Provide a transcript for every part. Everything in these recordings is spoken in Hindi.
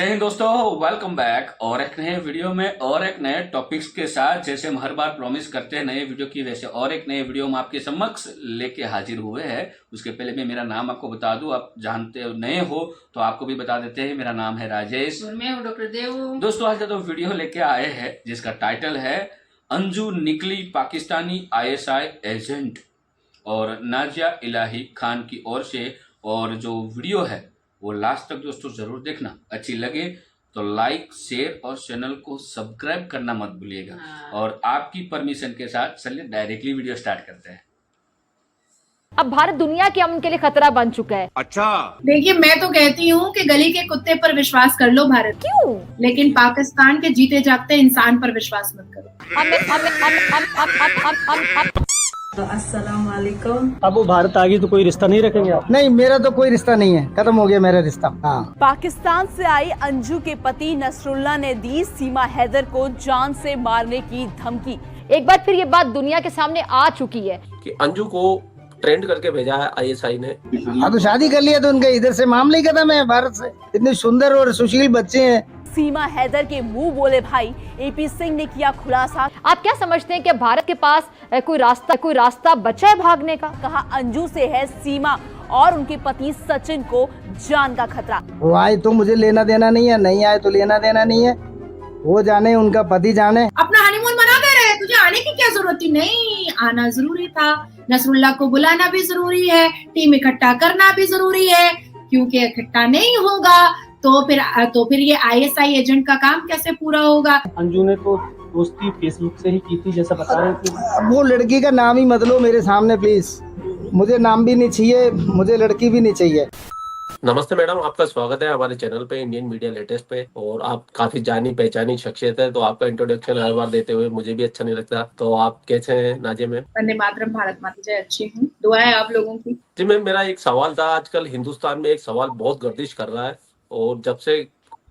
जय हिंद दोस्तों, वेलकम बैक और एक नए वीडियो में और एक नए टॉपिक्स के साथ। जैसे हम हर बार प्रॉमिस करते हैं नए वीडियो की, वैसे और एक नए वीडियो में आपके समक्ष लेके हाजिर हुए हैं। उसके पहले मैं मेरा नाम आपको बता दूं, आप जानते हो नए हो तो आपको भी बता देते हैं। मेरा नाम है राजेश और मैं हूं डॉक्टर देव। दोस्तों आज जो वीडियो लेके आए हैं जिसका टाइटल है अंजू निकली पाकिस्तानी ISI एजेंट और नाजिया इलाही खान की ओर से। और जो वीडियो है वो लास्ट तक दोस्तों जरूर देखना, अच्छी लगे तो लाइक शेयर और चैनल को सब्सक्राइब करना मत भूलिएगा। और आपकी परमिशन के साथ चलिए डायरेक्टली वीडियो स्टार्ट करते हैं। अब भारत दुनिया के अमन के लिए खतरा बन चुका है। अच्छा, देखिए मैं तो कहती हूँ कि गली के कुत्ते पर विश्वास कर लो भारत, क्यों? लेकिन पाकिस्तान के जीते जागते इंसान पर विश्वास मत करो। अस्सलाम वालेकुम। अब वो भारत आ गई तो कोई रिश्ता नहीं रखेंगे आप? नहीं, मेरा तो कोई रिश्ता नहीं है, खत्म हो गया मेरा रिश्ता। हाँ। पाकिस्तान से आई अंजू के पति नसरुल्लाह ने दी सीमा हैदर को जान से मारने की धमकी। एक बार फिर ये बात दुनिया के सामने आ चुकी है कि अंजू को ट्रेंड करके भेजा है ISI ने। हाँ तो शादी कर लिया तो उनके इधर से मामले ही खत्म है। भारत से इतने सुंदर और सुशील बच्चे हैं। सीमा हैदर के मुंह बोले भाई AP सिंह ने किया खुलासा। आप क्या समझते हैं कि भारत के पास कोई रास्ता बचा है भागने का? कहा अंजू से है सीमा और उनके पति सचिन को जान का खतरा। वो आए तो मुझे लेना देना नहीं है, नहीं आए तो लेना देना नहीं है। वो जाने, उनका पति जाने। अपना हनीमून मना दे रहे हैं, तुझे आने की क्या जरूरत थी? नहीं, आना जरूरी था। नसरुल्लाह को बुलाना भी जरूरी है, टीम इकट्ठा करना भी जरूरी है, क्योंकि इकट्ठा नहीं होगा तो फिर ये ISI एजेंट का काम कैसे पूरा होगा? अंजू ने तो दोस्ती फेसबुक से ही की थी जैसा बता रहे थे। अब वो लड़की का नाम ही मत लो मेरे सामने प्लीज। मुझे नाम भी नहीं चाहिए, मुझे लड़की भी नहीं चाहिए। नमस्ते मैडम, आपका स्वागत है हमारे चैनल पे इंडियन मीडिया लेटेस्ट पे। और आप काफी जानी पहचानी शख्सियत है, तो आपका इंट्रोडक्शन हर बार देते हुए मुझे भी अच्छा नहीं लगता। तो आप कैसे हैं नाजिया मैम? वंदे मातरम, भारत माता जय। अच्छी हूँ, दुआ है आप लोगों की। जी मैम, मेरा एक सवाल था। आजकल हिंदुस्तान में एक सवाल बहुत गर्दिश कर रहा है, और जब से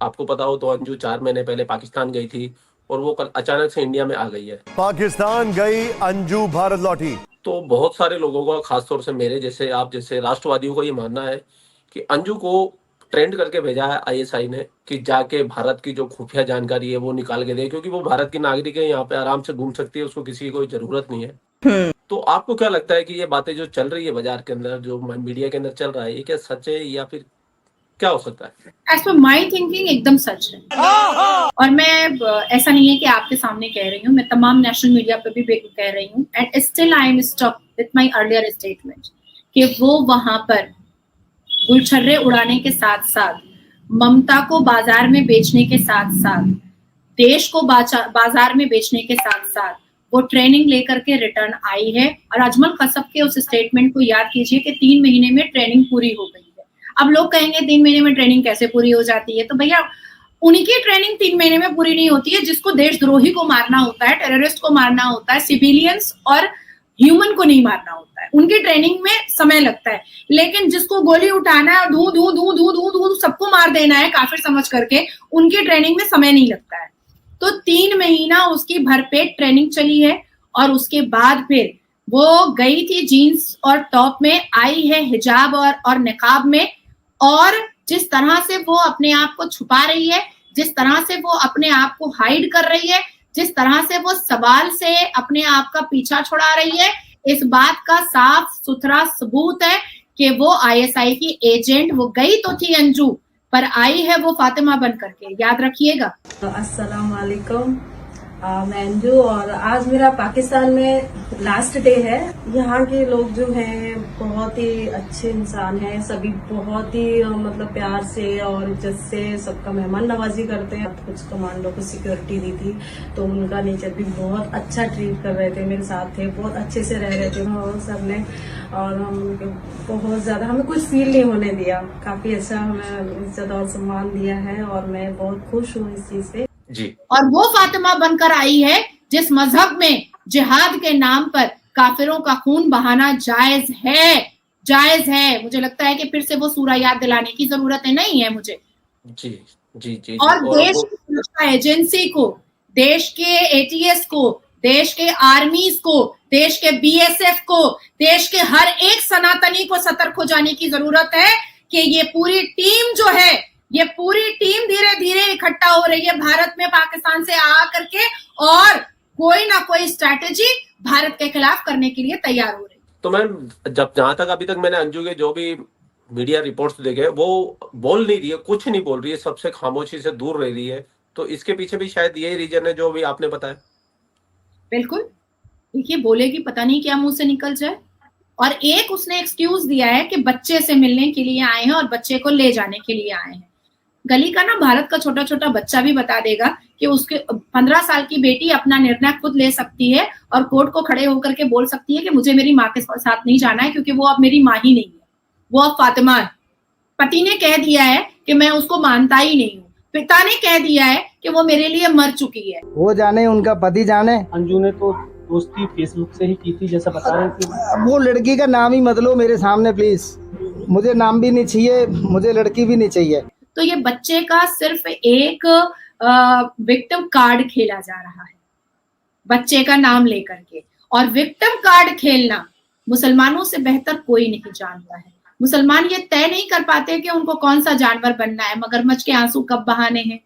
आपको पता हो तो अंजू 4 महीने पहले पाकिस्तान गई थी और वो कल अचानक से इंडिया में आ गई है। पाकिस्तान गई अंजू, भारत लौटी। तो बहुत सारे लोगों का, खासतौर से मेरे जैसे, आप जैसे राष्ट्रवादियों का ये मानना है कि अंजू को ट्रेंड करके भेजा है ISI ने कि जाके भारत की जो खुफिया जानकारी है वो निकाल के दे, क्योंकि वो भारत की नागरिक है, यहाँ पे आराम से घूम सकती है, उसको किसी की कोई जरूरत नहीं है। तो आपको क्या लगता है कि ये बातें जो चल रही है बाजार के अंदर, जो मीडिया के अंदर चल रहा है, ये क्या सच है या फिर क्या हो सकता है? एज पर माई थिंकिंग एकदम सच है। और मैं ऐसा नहीं है कि आपके सामने कह रही हूँ, मैं तमाम नेशनल मीडिया पे भी कह रही हूँ, and still I am stuck with my earlier statement कि वो वहां पर गुलछर्रे उड़ाने के साथ साथ, ममता को बाजार में बेचने के साथ साथ, देश को बाजार में बेचने के साथ साथ वो ट्रेनिंग लेकर के रिटर्न आई है। और अजमल कसब के उस स्टेटमेंट को याद कीजिए कि 3 महीने में ट्रेनिंग पूरी हो गई है। अब लोग कहेंगे 3 महीने में ट्रेनिंग कैसे पूरी हो जाती है? तो भैया उन्हीं की ट्रेनिंग 3 महीने में पूरी नहीं होती है, जिसको देशद्रोही को मारना होता है, टेररिस्ट को मारना होता है, सिविलियंस और ह्यूमन को नहीं मारना होता है। उनकी ट्रेनिंग में समय लगता है, लेकिन जिसको गोली उठाना है, धू धू धू धू धू धू सबको मार देना है काफिर समझ करके, उनकी ट्रेनिंग में समय नहीं लगता है। तो 3 महीना उसकी भरपेट ट्रेनिंग चली है और उसके बाद फिर वो गई थी जीन्स और टॉप में, आई है हिजाब और निकाब में। और जिस तरह से वो अपने आप को छुपा रही है, जिस तरह से वो अपने आप को हाइड कर रही है, जिस तरह से वो सवाल से अपने आप का पीछा छुड़ा रही है, इस बात का साफ सुथरा सबूत है कि वो ISI की एजेंट, वो गई तो थी अंजू, पर आई है वो फातिमा बन करके, याद रखिएगा। अस्सलाम वालेकुम। मैं अंजू और आज मेरा पाकिस्तान में लास्ट डे है। यहाँ के लोग जो हैं बहुत ही अच्छे इंसान हैं, सभी बहुत ही मतलब प्यार से और इज्जत से सबका मेहमान नवाजी करते हैं। कुछ कमांडो को सिक्योरिटी दी थी तो उनका नेचर भी बहुत अच्छा ट्रीट कर रहे थे, मेरे साथ थे, बहुत अच्छे से रह रहे थे सब ने। और हम बहुत ज्यादा, हमें कुछ फील नहीं होने दिया, काफी अच्छा हमें इज्जत और सम्मान दिया है और मैं बहुत खुश हूँ इस चीज से जी। और वो फातिमा बनकर आई है जिस मजहब में जिहाद के नाम पर काफिरों का खून बहाना जायज है, जायज है। मुझे लगता है कि फिर से वो सूरा याद दिलाने की जरूरत है, नहीं है मुझे। जी जी जी। और देश की सुरक्षा एजेंसी को, देश के ATS को, देश के आर्मीज को, देश के BSF को, देश के हर एक सनातनी को सतर्क हो जाने की जरूरत है कि ये पूरी टीम जो है ये पूरी टीम धीरे धीरे इकट्ठा हो रही है भारत में पाकिस्तान से आ करके, और कोई ना कोई स्ट्रैटेजी भारत के खिलाफ करने के लिए तैयार हो रही है। तो मैम जहां तक अभी तक मैंने अंजू के जो भी मीडिया रिपोर्ट्स देखे, वो बोल नहीं रही है, कुछ नहीं बोल रही है, सबसे खामोशी से दूर रह रही है। तो इसके पीछे भी शायद यही रीजन है जो भी आपने बताया। बिल्कुल, देखिए बोलेगी पता नहीं क्या मुंह से निकल जाए। और एक उसने एक्सक्यूज दिया है कि बच्चे से मिलने के लिए आए हैं और बच्चे को ले जाने के लिए आए हैं। गली का ना भारत का छोटा छोटा बच्चा भी बता देगा कि उसके 15 साल की बेटी अपना निर्णय खुद ले सकती है और कोर्ट को खड़े होकर के बोल सकती है कि मुझे मेरी माँ के साथ नहीं जाना है क्योंकि वो अब मेरी माँ ही नहीं है, वो अब फातिमा है। पति ने कह दिया है कि मैं उसको मानता ही नहीं हूँ, पिता ने कह दिया है कि वो मेरे लिए मर चुकी है। वो जाने, उनका पति जाने। अंजू ने तो दोस्ती फेसबुक से ही की थी जैसा बता रहे थे। वो लड़की का नाम ही मत लो मेरे सामने प्लीज, मुझे नाम भी नहीं चाहिए, मुझे लड़की भी नहीं चाहिए। तो ये बच्चे का सिर्फ एक विक्टिम कार्ड खेला जा रहा है बच्चे का नाम लेकर के, और विक्टिम कार्ड खेलना मुसलमानों से बेहतर कोई नहीं जानता है। मुसलमान ये तय नहीं कर पाते कि उनको कौन सा जानवर बनना है, मगरमच्छ के आंसू कब बहाने हैं,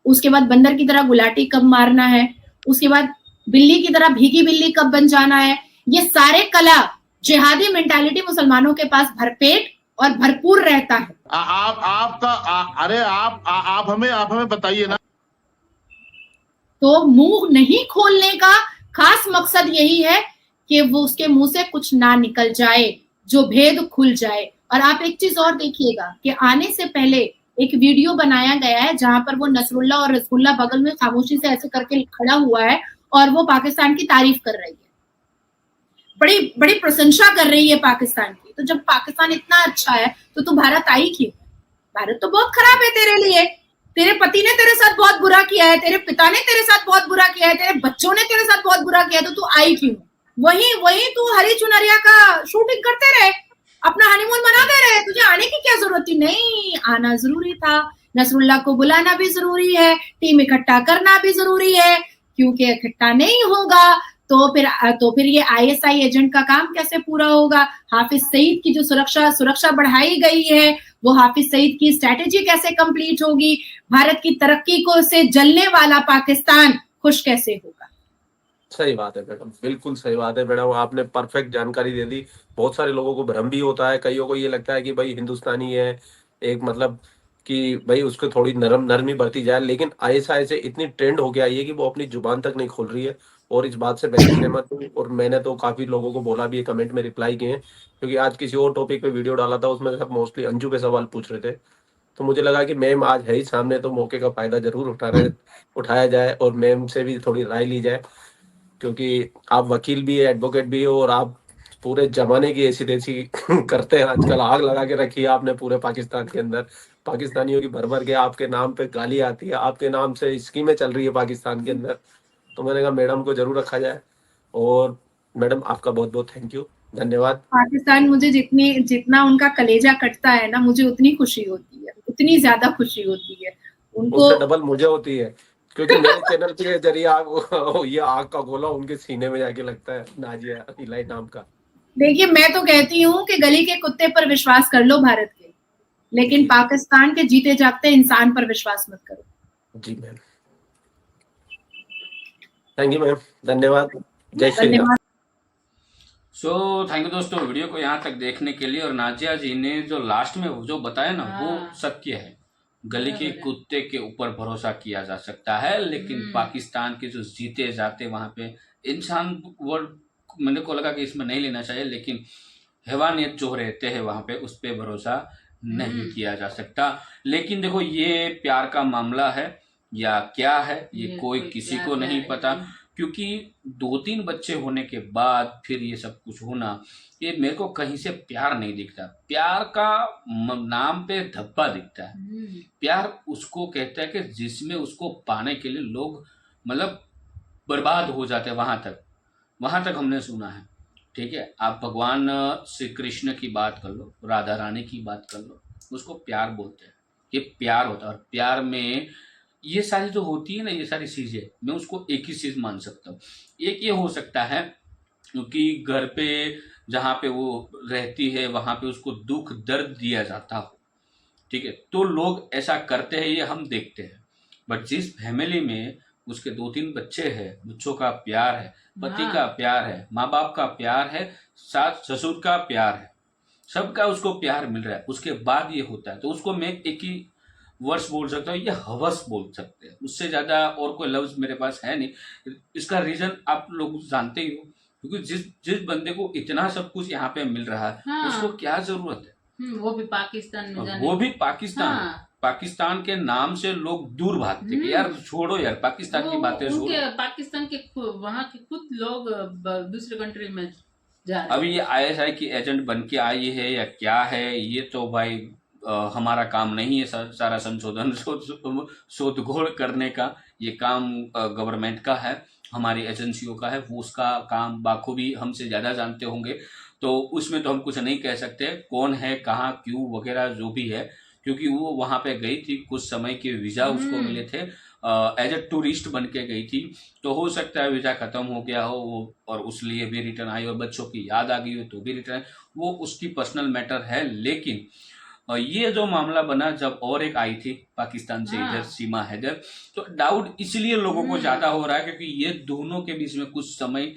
उसके बाद बंदर की तरह गुलाटी कब मारना है, उसके बाद बिल्ली की तरह भीगी बिल्ली कब बन जाना है। ये सारे कला जिहादी मेंटालिटी मुसलमानों के पास भरपेट और भरपूर रहता है। आप हमें बताइए ना। तो मुंह नहीं खोलने का खास मकसद यही है कि वो उसके मुंह से कुछ ना निकल जाए, जो भेद खुल जाए। और आप एक चीज और देखिएगा कि आने से पहले एक वीडियो बनाया गया है जहां पर वो नसरुल्ला और रसगुल्ला बगल में खामोशी से ऐसे करके खड़ा हुआ है और वो पाकिस्तान की तारीफ कर रही है, बड़ी बड़ी प्रशंसा कर रही है पाकिस्तान की। तो जब पाकिस्तान इतना अच्छा है तो तू भारत आई क्यों? भारत तो बहुत खराब है तेरे लिए, तेरे पति ने तेरे साथ बहुत बुरा किया है, तेरे पिता ने तेरे साथ बहुत बुरा किया है, तेरे बच्चों ने तेरे साथ बहुत बुरा किया है, तो तू आई क्यों? वही तू हरी चुनरिया का शूटिंग करते रहे, अपना हनीमून मनाते रहे, तुझे आने की क्या जरूरत थी? नहीं, आना जरूरी था, नसरुल्ला को बुलाना भी जरूरी है, टीम इकट्ठा करना भी जरूरी है, क्योंकि इकट्ठा नहीं होगा तो फिर ये आईएसआई एजेंट का काम कैसे पूरा होगा? हाफिज सईद की जो सुरक्षा बढ़ाई गई है, वो हाफिज सईद की स्ट्रैटेजी कैसे कंप्लीट होगी? भारत की तरक्की को से जलने वाला पाकिस्तान खुश कैसे होगा? सही बात है मैडम, बिल्कुल सही बात है मैडम, आपने परफेक्ट जानकारी दे दी। बहुत सारे लोगों को भ्रम भी होता है, कईयों को ये लगता है कि भाई हिंदुस्तानी है, एक मतलब कि भाई उसको थोड़ी नरमी बरती जाए, लेकिन आईएसआई से इतनी ट्रेंड हो गया है कि वो अपनी जुबान तक नहीं खोल रही है। और इस बात से मैं भी सहमत हूँ, और मैंने तो काफी लोगों को बोला भी है, कमेंट में रिप्लाई किए हैं, क्योंकि आज किसी और टॉपिक पे वीडियो डाला था, उसमें सब मोस्टली अंजू पे सवाल पूछ रहे थे। तो मुझे लगा कि मैम आज है ही सामने, तो मौके का फायदा जरूर उठाया जाए और मैम से भी थोड़ी राय ली जाए, क्योंकि आप वकील भी है, एडवोकेट भी हो, और आप पूरे जमाने की ऐसी तैसी करते हैं। आजकल आग लगा के रखी है आपने पूरे पाकिस्तान के अंदर, पाकिस्तानियों की भर भर के आपके नाम पे गाली आती है, आपके नाम से स्कीमें चल रही है पाकिस्तान के अंदर। तो मैंने कहा मैडम को जरूर रखा जाए। और मैडम आपका बहुत बहुत थैंक यू, धन्यवाद। पाकिस्तान मुझे जितना उनका कलेजा कटता है ना, मुझे उतनी खुशी होती है, उतनी ज्यादा खुशी होती है उनको, उससे डबल मुझे होती है, क्योंकि मेरे चैनल के जरिए ये आग का गोला उनके सीने में जाके लगता है, नाजिया इलाही नाम का। देखिए मैं तो कहती हूँ कि गली के कुत्ते पर विश्वास कर लो भारत के, लेकिन पाकिस्तान के जीते जागते इंसान पर विश्वास मत करो। जी मैम, थैंक यू मैम, धन्यवाद, जय Shri Ram. So thank you दोस्तों, वीडियो को यहाँ तक देखने के लिए। और नाजिया जी ने जो लास्ट में जो बताया ना, वो सत्य है। गली के कुत्ते के ऊपर भरोसा किया जा सकता है, लेकिन पाकिस्तान के जो जीते जाते वहां पे इंसान वर्ड मेरे को लगा कि इसमें नहीं लेना चाहिए, लेकिन हैवानियत जो रहते हैं वहां पे उस पर भरोसा नहीं किया जा सकता। लेकिन देखो, ये प्यार का मामला है या क्या है, ये कोई किसी को नहीं पता, क्योंकि 2-3 बच्चे होने के बाद फिर ये सब कुछ होना, ये मेरे को कहीं से प्यार नहीं दिखता। प्यार का नाम पे धब्बा दिखता है। प्यार उसको कहता है कि जिसमें उसको पाने के लिए लोग मतलब बर्बाद हो जाते हैं। वहां तक हमने सुना है। ठीक है, आप भगवान श्री कृष्ण की बात कर लो, राधा रानी की बात कर लो, उसको प्यार बोलते हैं। ये प्यार होता है, और प्यार में ये सारी जो होती है ना, ये सारी चीजें, मैं उसको एक ही चीज मान सकता हूँ। एक ये हो सकता है क्योंकि घर पे जहाँ पे वो रहती है वहां पे उसको दुख दर्द दिया जाता हो, ठीक है, तो लोग ऐसा करते हैं, ये हम देखते हैं। बट जिस फैमिली में उसके 2-3 बच्चे हैं, बच्चों का प्यार है, पति का प्यार है, माँ बाप का प्यार है, सास ससुर का प्यार है, सबका उसको प्यार मिल रहा है, उसके बाद ये होता है, तो उसको मैं एक ही वर्ष बोल सकता हूँ, ये हवस बोल सकते हैं। उससे ज्यादा और कोई लफ्ज मेरे पास है नहीं। इसका रीजन आप लोग जानते ही हो, क्योंकि जिस बंदे को इतना सब कुछ यहाँ पे मिल रहा है, हाँ। उसको क्या जरूरत है? वो भी पाकिस्तान में जाने वो भी पाकिस्तान। हाँ। पाकिस्तान के नाम से लोग दूर भागते कि यार छोड़ो यार, पाकिस्तान की बातें छोड़ो। उनके पाकिस्तान के वहाँ के खुद लोग दूसरे कंट्री में जा रहे हैं। अभी ये आईएसआई की एजेंट बन के आई है या क्या है, ये तो भाई हमारा काम नहीं है। सारा संशोधन शोधखोल करने का ये काम गवर्नमेंट का है, हमारी एजेंसियों का है। वो उसका काम बाखूबी हमसे ज़्यादा जानते होंगे, तो उसमें तो हम कुछ नहीं कह सकते कौन है, कहाँ, क्यों वगैरह जो भी है, क्योंकि वो वहाँ पे गई थी, कुछ समय के वीज़ा उसको मिले थे, एज ए टूरिस्ट बन के गई थी। तो हो सकता है वीज़ा ख़त्म हो गया हो वो, और उस लिए भी रिटर्न आई, और बच्चों की याद आ गई हो तो भी रिटर्न, वो उसकी पर्सनल मैटर है। लेकिन ये जो मामला बना जब और एक आई थी पाकिस्तान से इधर, सीमा हैदर, तो डाउट इसलिए लोगों को ज्यादा हो रहा है क्योंकि ये दोनों के बीच में कुछ समय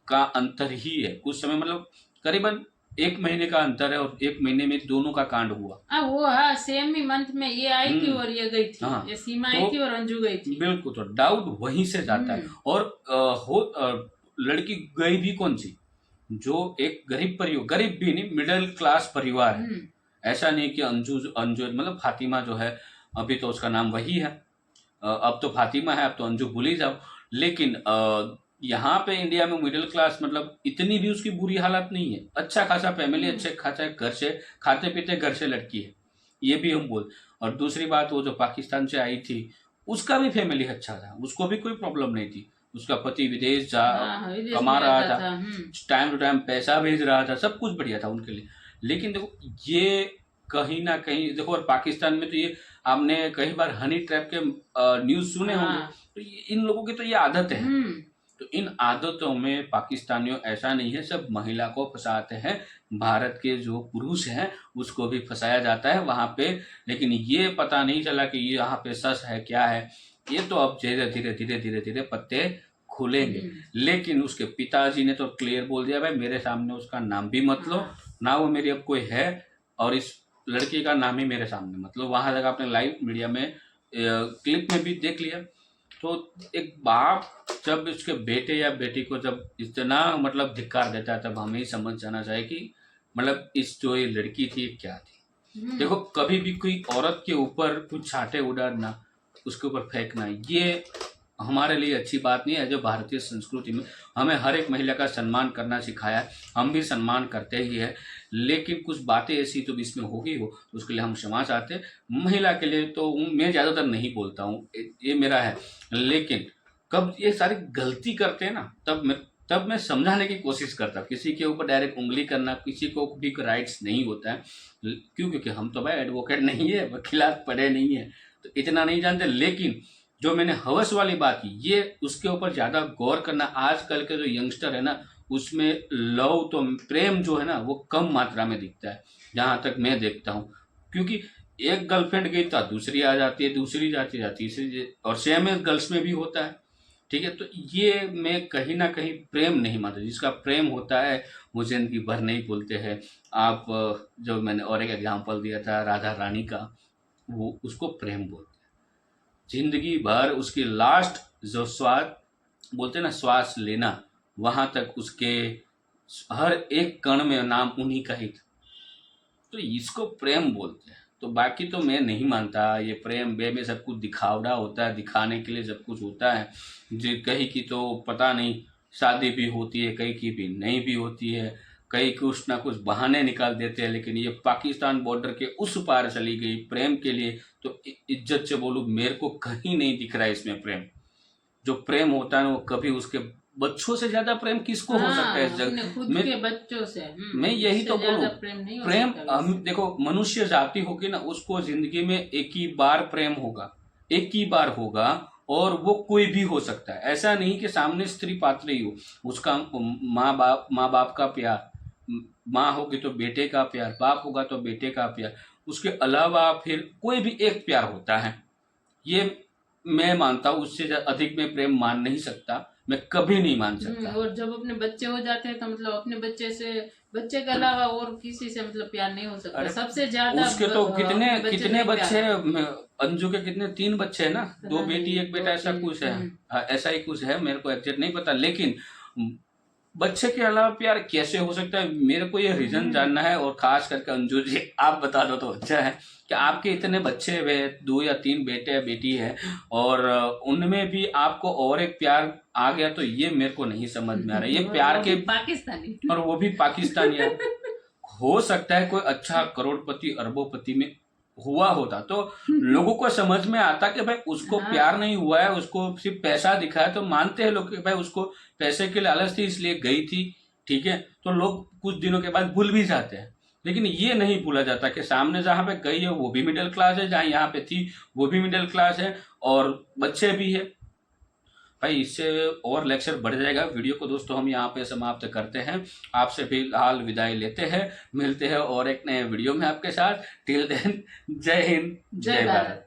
का अंतर ही है। कुछ समय मतलब करीबन 1 महीने का अंतर है, और 1 महीने में दोनों का कांड हुआ। वो सेम ही मंथ में ये आई थी और ये गई थी। हाँ, ये सीमा आई थी और अंजू गई थी। बिल्कुल, तो डाउट वहीं से जाता है। और लड़की गई भी कौन सी, जो एक गरीब परिवार, गरीब भी नहीं, मिडिल क्लास परिवार है। ऐसा नहीं कि अंजू मतलब फातिमा जो है, अभी तो उसका नाम वही है, अब तो फातिमा है, अब तो अंजू भूल ही जाओ। लेकिन यहाँ पे इंडिया में मिडिल क्लास मतलब इतनी भी उसकी बुरी हालत नहीं है, अच्छा खासा फैमिली, अच्छे खासा घर से खाते पीते घर से लड़की है, ये भी हम बोल। और दूसरी बात, वो जो पाकिस्तान से आई थी उसका भी फैमिली अच्छा था, उसको भी कोई प्रॉब्लम नहीं थी। उसका पति विदेश कमा रहा था, टाइम टू टाइम पैसा भेज रहा था, सब कुछ बढ़िया था उनके लिए। लेकिन देखो ये कहीं ना कहीं देखो, और पाकिस्तान में तो ये आपने कई बार हनी ट्रैप के न्यूज सुने होंगे, तो इन लोगों की तो ये आदत है। तो इन आदतों में पाकिस्तानियों ऐसा नहीं है, सब महिला को फंसाते हैं, भारत के जो पुरुष हैं उसको भी फंसाया जाता है वहां पे। लेकिन ये पता नहीं चला कि ये यहाँ पे सच है क्या है, ये तो अब धीरे धीरे पत्ते खुलेंगे। लेकिन उसके पिताजी ने तो क्लियर बोल दिया, भाई मेरे सामने उसका नाम भी मत लो, ना वो मेरी अब कोई है, और इस लड़की का नाम ही मेरे सामने मत लो। वहां तक आपने लाइव मीडिया में क्लिप में भी देख लिया। तो एक बाप जब उसके बेटे या बेटी को जब इतना मतलब धिक्कार देता है, तब हमें ही समझ जाना चाहिए कि मतलब इस जो ये लड़की थी क्या थी। देखो कभी भी कोई औरत के ऊपर कुछ छाटे उड़ाना, उसके ऊपर फेंकना, ये हमारे लिए अच्छी बात नहीं है। जो भारतीय संस्कृति में हमें हर एक महिला का सम्मान करना सिखाया है, हम भी सम्मान करते ही है। लेकिन कुछ बातें ऐसी तो इसमें हो गई हो तो उसके लिए हम क्षमा चाहते हैं। महिला के लिए तो मैं ज़्यादातर नहीं बोलता हूँ, ये मेरा है। लेकिन कब ये सारी गलती करते हैं ना, तब मैं समझाने की कोशिश करता हूँ। किसी के ऊपर डायरेक्ट उंगली करना, किसी को भी राइट्स नहीं होता है। क्यों? क्योंकि हम तो भाई एडवोकेट नहीं है, वकीलात पढ़े नहीं है, तो इतना नहीं जानते। लेकिन जो मैंने हवस वाली बात की, ये उसके ऊपर ज़्यादा गौर करना। आजकल के जो यंगस्टर है ना, उसमें लव तो प्रेम जो है ना वो कम मात्रा में दिखता है, जहाँ तक मैं देखता हूँ। क्योंकि एक गर्लफ्रेंड गई तो दूसरी आ जाती है, दूसरी जाती तीसरी, और सेम एज गर्ल्स में भी होता है। ठीक है, तो ये मैं कहीं ना कहीं प्रेम नहीं मानता। जिसका प्रेम होता है वो जिंदगी भर नहीं भूलते हैं। आप जो मैंने और एक एग्जाम्पल दिया था राधा रानी का, वो उसको प्रेम बोलते हैं। जिंदगी भर उसकी लास्ट जो स्वाद बोलते हैं ना, श्वास लेना, वहां तक उसके हर एक कण में नाम उन्हीं का ही था। तो इसको प्रेम बोलते हैं। तो बाकी तो मैं नहीं मानता ये प्रेम में सब कुछ दिखावड़ा होता है, दिखाने के लिए सब कुछ होता है। जो कहीं की तो पता नहीं शादी भी होती है, कहीं की भी नहीं भी होती है, कहीं कुछ ना कुछ बहाने निकाल देते हैं। लेकिन ये पाकिस्तान बॉर्डर के उस पार चली गई प्रेम के लिए, तो इज्जत से बोलूं मेरे को कहीं नहीं दिख रहा है इसमें प्रेम। जो प्रेम होता है वो कभी उसके बच्चों से ज्यादा प्रेम किसको हो सकता है इस जगह खुद के बच्चों से। मैं यही तो बोलूं, प्रेम हम देखो मनुष्य जाति होगी ना, उसको जिंदगी में एक ही बार प्रेम होगा, एक ही बार होगा, और वो कोई भी हो सकता है। ऐसा नहीं कि सामने स्त्री पात्र ही हो, उसका माँ बाप का प्यार, माँ होगी तो बेटे का प्यार, बाप होगा तो बेटे का प्यार, उसके अलावा फिर कोई भी एक प्यार होता है, ये मैं मानता हूँ। उससे अधिक मैं प्रेम मान नहीं सकता, मैं कभी नहीं मान सकता। और जब अपने बच्चे हो जाते हैं तो मतलब अपने बच्चे के अलावा और किसी से मतलब प्यार नहीं हो सकता। सबसे ज्यादा उसके तो कितने से बच्चे प्यार। हैं, अंजू के कितने 3 बच्चे हैं ना, 2 हाँ, बेटी 1 बेटा, ऐसा कुछ है। हाँ, ऐसा ही कुछ है, मेरे को एग्जैक्ट नहीं पता। लेकिन बच्चे के अलावा प्यार कैसे हो सकता है, मेरे को ये रीजन जानना है। और खास करके अंजू जी आप बता दो तो अच्छा है कि आपके इतने बच्चे हुए, 2 या 3 बेटे या बेटी है, और उनमें भी आपको और एक प्यार आ गया, तो ये मेरे को नहीं समझ में आ रहा है। ये प्यार के पाकिस्तानी, और वो भी पाकिस्तानी है। हो सकता है कोई अच्छा करोड़पति अरबोपति में हुआ होता तो लोगों को समझ में आता कि भाई उसको प्यार नहीं हुआ है, उसको सिर्फ पैसा दिखा है, तो मानते हैं लोग कि भाई उसको पैसे के लालच थी इसलिए गई थी, ठीक है, तो लोग कुछ दिनों के बाद भूल भी जाते हैं। लेकिन ये नहीं भूला जाता कि सामने जहाँ पे गई है वो भी मिडिल क्लास है, जहाँ यहाँ पे थी वो भी मिडिल क्लास है, और बच्चे भी है। भाई इससे और लेक्चर बढ़ जाएगा। वीडियो को दोस्तों हम यहाँ पे समाप्त करते हैं, आपसे फिलहाल विदाई लेते हैं, मिलते हैं और एक नए वीडियो में आपके साथ। टिल देन जय हिंद, जय भारत।